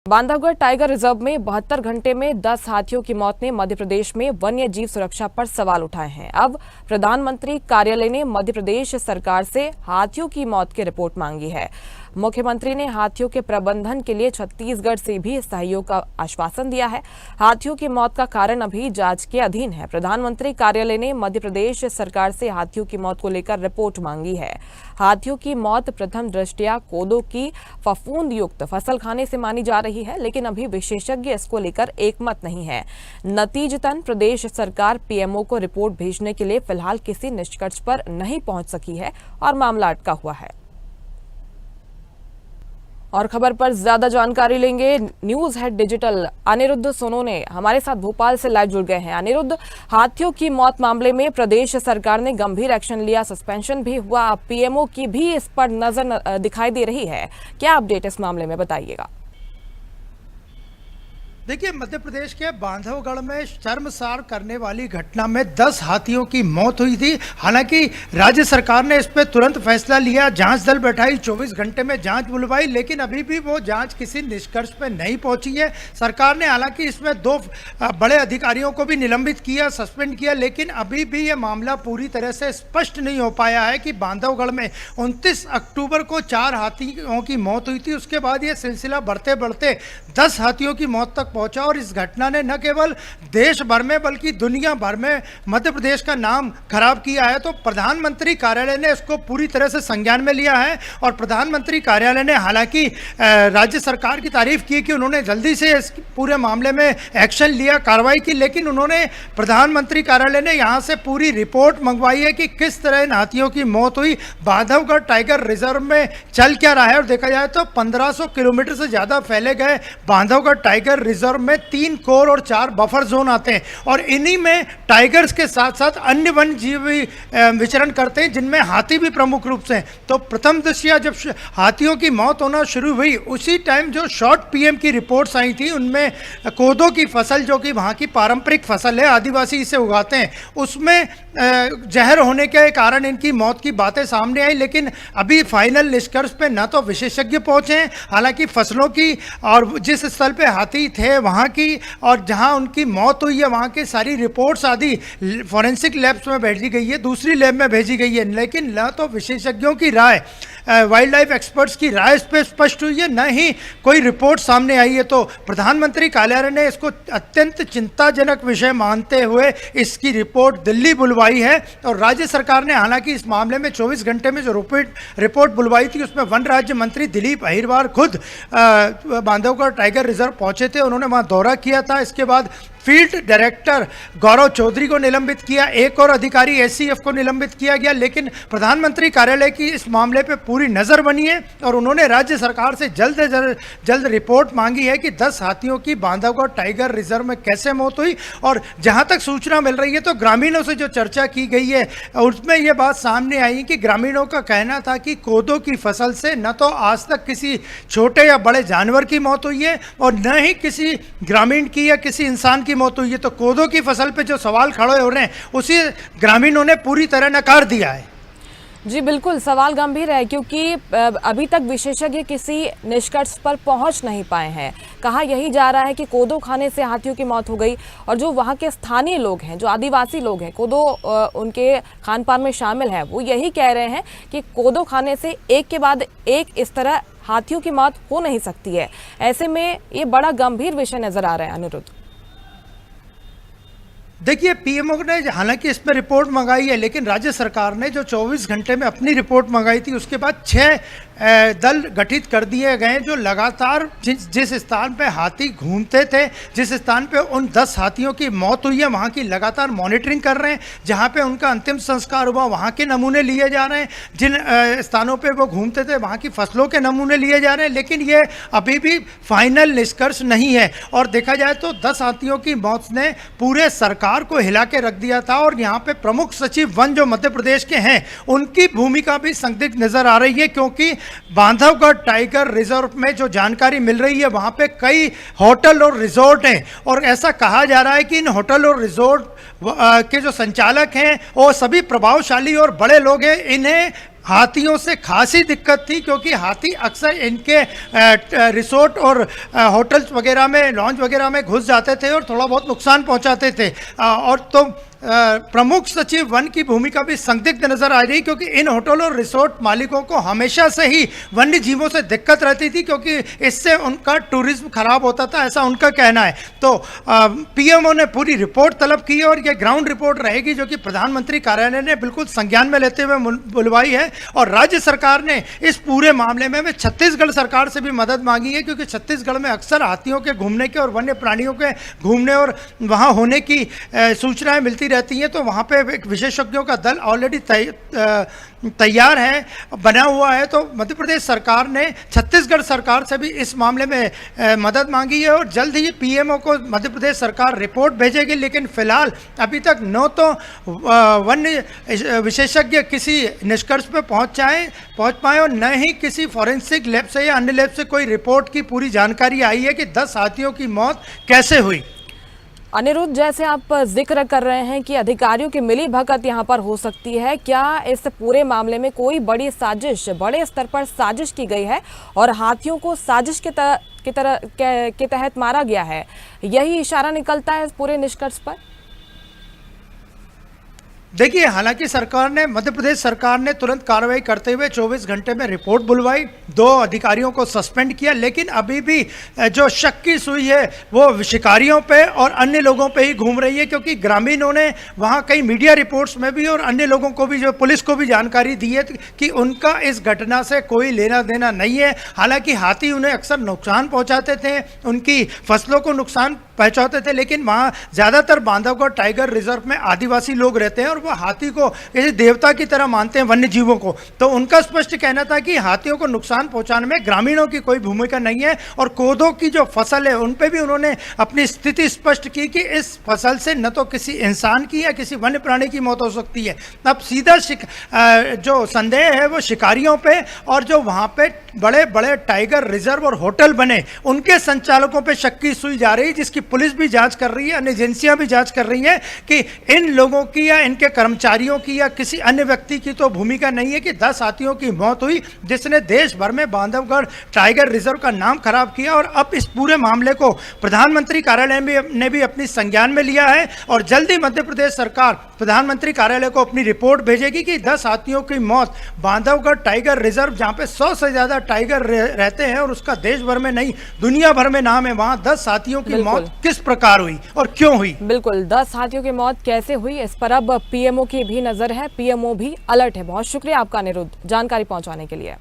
Bandhavgarh tiger reserve में 72 घंटे में 10 हाथियों की मौत ने मध्य प्रदेश में वन्य जीव सुरक्षा पर सवाल उठाए हैं। अब प्रधानमंत्री कार्यालय ने मध्य प्रदेश सरकार से हाथियों की मौत की रिपोर्ट मांगी है। मुख्यमंत्री ने हाथियों के प्रबंधन के लिए छत्तीसगढ़ से भी सहयोग का आश्वासन दिया है। हाथियों की मौत का कारण अभी जांच के अधीन है। प्रधानमंत्री कार्यालय ने मध्य प्रदेश सरकार से हाथियों की मौत को लेकर रिपोर्ट मांगी है। हाथियों की मौत प्रथम दृष्टया कोदो की फफूंद युक्त फसल खाने से मानी जा रही है, लेकिन अभी विशेषज्ञ इसको लेकर एकमत नहीं है। नतीजतन प्रदेश सरकार पीएमओ को रिपोर्ट भेजने के लिए फिलहाल किसी निष्कर्ष पर नहीं पहुंच सकी है और मामला अटका हुआ है। और खबर पर ज्यादा जानकारी लेंगे news head digital Aniruddh Sonone हमारे साथ भोपाल से लाइव जुड़ गए हैं। अनिरुद्ध, हाथियों की मौत मामले में प्रदेश सरकार ने गंभीर एक्शन लिया, सस्पेंशन भी हुआ, पीएमओ की भी इस पर नजर दिखाई दे रही है। क्या अपडेट इस मामले में बताइएगा? देखिए, मध्य प्रदेश के बांधवगढ़ में शर्मसार करने वाली घटना में 10 हाथियों की मौत हुई थी। हालांकि राज्य सरकार ने इस पर तुरंत फैसला लिया, जांच दल बैठाई, 24 घंटे में जांच बुलवाई, लेकिन अभी भी वो जांच किसी निष्कर्ष पर नहीं पहुंची है। सरकार ने हालांकि इसमें 2 बड़े अधिकारियों को भी निलंबित किया, सस्पेंड किया, लेकिन अभी भी ये मामला पूरी तरह से स्पष्ट नहीं हो पाया है कि बांधवगढ़ में 29 अक्टूबर को 4 हाथियों की मौत हुई थी। उसके बाद ये सिलसिला बढ़ते बढ़ते 10 हाथियों की मौत तक पहुंचा और इस घटना ने न केवल देश भर में बल्कि दुनिया भर में मध्य प्रदेश का नाम खराब किया है। तो प्रधानमंत्री कार्यालय ने इसको पूरी तरह से संज्ञान में लिया है और प्रधानमंत्री कार्यालय ने हालांकि राज्य सरकार की तारीफ की कि उन्होंने जल्दी से इस पूरे मामले में एक्शन लिया, कार्रवाई की, लेकिन उन्होंने प्रधानमंत्री कार्यालय ने यहां से पूरी रिपोर्ट मंगवाई है कि किस तरह इन हाथियों की मौत हुई, बांधवगढ़ टाइगर रिजर्व में चल क्या रहा है। और देखा जाए तो 1500 किलोमीटर से ज्यादा फैले गए बांधवगढ़ टाइगर रिजर्व में 3 कोर और 4 बफर जोन आते हैं और इन्हीं में टाइगर्स के साथ साथ अन्य वन्य जीव भी विचरण करते हैं, जिनमें हाथी भी प्रमुख रूप से। तो प्रथम दृष्टया जब हाथियों की मौत होना शुरू हुई, उसी टाइम जो शॉर्ट पीएम की रिपोर्ट्स आई थी, उनमें कोदो की फसल, जो कि वहाँ की पारंपरिक फसल है, आदिवासी इसे उगाते हैं, उसमें जहर होने के कारण इनकी मौत की बातें सामने आई। लेकिन अभी फाइनल निष्कर्ष पे न तो विशेषज्ञ पहुंचे हैं, हालांकि फसलों की और जिस स्थल पे हाथी थे वहाँ की और जहाँ उनकी मौत हुई है वहाँ की सारी रिपोर्ट्स आदि फॉरेंसिक लैब्स में भेजी गई है, दूसरी लैब में भेजी गई है, लेकिन न तो विशेषज्ञों की राय, वाइल्ड लाइफ एक्सपर्ट्स की राय इस पर स्पष्ट हुई है, न ही कोई रिपोर्ट सामने आई है। तो प्रधानमंत्री कार्यालय ने इसको अत्यंत चिंताजनक विषय मानते हुए इसकी रिपोर्ट दिल्ली बुलवाई है और राज्य सरकार ने हालांकि इस मामले में 24 घंटे में जो रिपोर्ट बुलवाई थी, उसमें वन राज्य मंत्री दिलीप अहिरवार खुद बांधवगढ़ टाइगर रिजर्व पहुंचे थे, उन्होंने वहां दौरा किया था। इसके बाद फील्ड डायरेक्टर गौरव चौधरी को निलंबित किया, एक और अधिकारी एससीएफ को निलंबित किया गया, लेकिन प्रधानमंत्री कार्यालय की इस मामले पे पूरी नज़र बनी है और उन्होंने राज्य सरकार से जल्द रिपोर्ट मांगी है कि 10 हाथियों की बांधवगढ़ टाइगर रिजर्व में कैसे मौत हुई। और जहां तक सूचना मिल रही है तो ग्रामीणों से जो चर्चा की गई है उसमें यह बात सामने आई कि ग्रामीणों का कहना था कि कोदो की फसल से न तो आज तक किसी छोटे या बड़े जानवर की मौत हुई है और न ही किसी ग्रामीण की या किसी इंसान की मौत हुई है। तो कोदो की फसल पे जो सवाल खड़े हो रहे हैं उसी ग्रामीणों ने पूरी तरह नकार दिया है। जी बिल्कुल, सवाल गंभीर है क्योंकि अभी तक विशेषज्ञ किसी निष्कर्ष पर पहुंच नहीं पाए हैं। कहा यही जा रहा है कि कोदो खाने से हाथियों की मौत हो गई और जो वहां के स्थानीय लोग हैं, जो आदिवासी लोग हैं, कोदो उनके खान पान में शामिल है, वो यही कह रहे हैं कि कोदो खाने से एक के बाद एक इस तरह हाथियों की मौत हो नहीं सकती है। ऐसे में ये बड़ा गंभीर विषय नजर आ रहा है। अनिरुद्ध, देखिए, पीएमओ ने हालांकि इस पर रिपोर्ट मंगाई है, लेकिन राज्य सरकार ने जो 24 घंटे में अपनी रिपोर्ट मंगाई थी, उसके बाद 6 दल गठित कर दिए गए जो लगातार जिस स्थान पे हाथी घूमते थे, जिस स्थान पे उन 10 हाथियों की मौत हुई है, वहाँ की लगातार मॉनिटरिंग कर रहे हैं। जहाँ पे उनका अंतिम संस्कार हुआ वहाँ के नमूने लिए जा रहे हैं, जिन स्थानों पे वो घूमते थे वहाँ की फसलों के नमूने लिए जा रहे हैं, लेकिन ये अभी भी फाइनल निष्कर्ष नहीं है। और देखा जाए तो 10 हाथियों की मौत ने पूरे सरकार को हिला के रख दिया था और यहाँ पे प्रमुख सचिव वन जो मध्य प्रदेश के हैं, उनकी भूमिका भी संदिग्ध नजर आ रही है, क्योंकि बांधवगढ़ टाइगर रिजर्व में जो जानकारी मिल रही है वहाँ पे कई होटल और रिजॉर्ट हैं और ऐसा कहा जा रहा है कि इन होटल और रिजॉर्ट के जो संचालक हैं वो सभी प्रभावशाली और बड़े लोग हैं। इन्हें हाथियों से खासी दिक्कत थी, क्योंकि हाथी अक्सर इनके रिसोर्ट और होटल्स वगैरह में, लॉन्ज वगैरह में घुस जाते थे और थोड़ा बहुत नुकसान पहुंचाते थे। और तो प्रमुख सचिव वन की भूमिका भी संदिग्ध नजर आ रही, क्योंकि इन होटल और रिसोर्ट मालिकों को हमेशा से ही वन्य जीवों से दिक्कत रहती थी, क्योंकि इससे उनका टूरिज्म खराब होता था, ऐसा उनका कहना है। तो पीएमओ ने पूरी रिपोर्ट तलब की है और ये ग्राउंड रिपोर्ट रहेगी, जो कि प्रधानमंत्री कार्यालय ने बिल्कुल संज्ञान में लेते हुए बुलवाई है। और राज्य सरकार ने इस पूरे मामले में छत्तीसगढ़ सरकार से भी मदद मांगी है, क्योंकि छत्तीसगढ़ में अक्सर हाथियों के घूमने के और वन्य प्राणियों के घूमने और वहाँ होने की सूचनाएं मिलती रहती हैं। तो वहाँ पे एक विशेषज्ञों का दल ऑलरेडी तैयार है, बना हुआ है। तो मध्य प्रदेश सरकार ने छत्तीसगढ़ सरकार से भी इस मामले में मदद मांगी है और जल्द ही पीएमओ को मध्य प्रदेश सरकार रिपोर्ट भेजेगी। लेकिन फिलहाल अभी तक न तो वन्य विशेषज्ञ किसी निष्कर्ष पे पहुंच पाए और न ही किसी फॉरेंसिक लैब से या अन्य लैब से कोई रिपोर्ट की पूरी जानकारी आई है कि 10 हाथियों की मौत कैसे हुई। अनिरुद्ध, जैसे आप जिक्र कर रहे हैं कि अधिकारियों की मिलीभगत यहाँ पर हो सकती है, क्या इस पूरे मामले में कोई बड़ी साजिश, बड़े स्तर पर साजिश की गई है और हाथियों को साजिश के तहत मारा गया है, यही इशारा निकलता है इस पूरे निष्कर्ष पर? देखिए, हालांकि सरकार ने, मध्य प्रदेश सरकार ने तुरंत कार्रवाई करते हुए 24 घंटे में रिपोर्ट बुलवाई, 2 अधिकारियों को सस्पेंड किया, लेकिन अभी भी जो शक की सुई है वो शिकारियों पे और अन्य लोगों पे ही घूम रही है, क्योंकि ग्रामीणों ने वहाँ कई मीडिया रिपोर्ट्स में भी और अन्य लोगों को भी, जो पुलिस को भी जानकारी दी है कि उनका इस घटना से कोई लेना देना नहीं है। हालांकि हाथी उन्हें अक्सर नुकसान पहुँचाते थे, उनकी फसलों को नुकसान पहुँचाते थे, लेकिन वहाँ ज़्यादातर बांधवगढ़ टाइगर रिजर्व में आदिवासी लोग रहते हैं और वो हाथी को जैसे देवता की तरह मानते हैं, वन्य जीवों को। तो उनका स्पष्ट कहना था कि हाथियों को नुकसान पहुंचाने में ग्रामीणों की कोई भूमिका नहीं है। और कोदो की जो फसल है उन पे भी उन्होंने अपनी स्थिति स्पष्ट की कि इस फसल से न तो किसी इंसान की या किसी वन्य प्राणी की मौत हो सकती है। अब सीधा जो संदेह है वो शिकारियों पे और जो वहाँ पे बड़े बड़े टाइगर रिजर्व और होटल बने उनके संचालकों पे शक की सुई जा रही है, जिसकी पुलिस भी जांच कर रही है, अन्य एजेंसियां भी जांच कर रही हैं कि इन लोगों की या इनके कर्मचारियों की या किसी अन्य व्यक्ति की तो भूमिका नहीं है कि 10 हाथियों की मौत हुई, जिसने देश भर में बांधवगढ़ टाइगर रिजर्व का नाम खराब किया। और अब इस पूरे मामले को प्रधानमंत्री कार्यालय ने भी अपनी संज्ञान में लिया है और जल्द ही मध्य प्रदेश सरकार प्रधानमंत्री कार्यालय को अपनी रिपोर्ट भेजेगी कि 10 हाथियों की मौत बांधवगढ़ टाइगर रिजर्व, जहां पे 100 से ज्यादा टाइगर रहते हैं और उसका देश भर में नहीं दुनिया भर में नाम है, वहां 10 हाथियों की मौत किस प्रकार हुई और क्यों हुई। बिल्कुल, 10 हाथियों की मौत कैसे हुई, इस पर अब पीएमओ की भी नजर है, पीएमओ भी अलर्ट है। बहुत शुक्रिया आपका अनिरुद्ध, जानकारी पहुंचाने के लिए।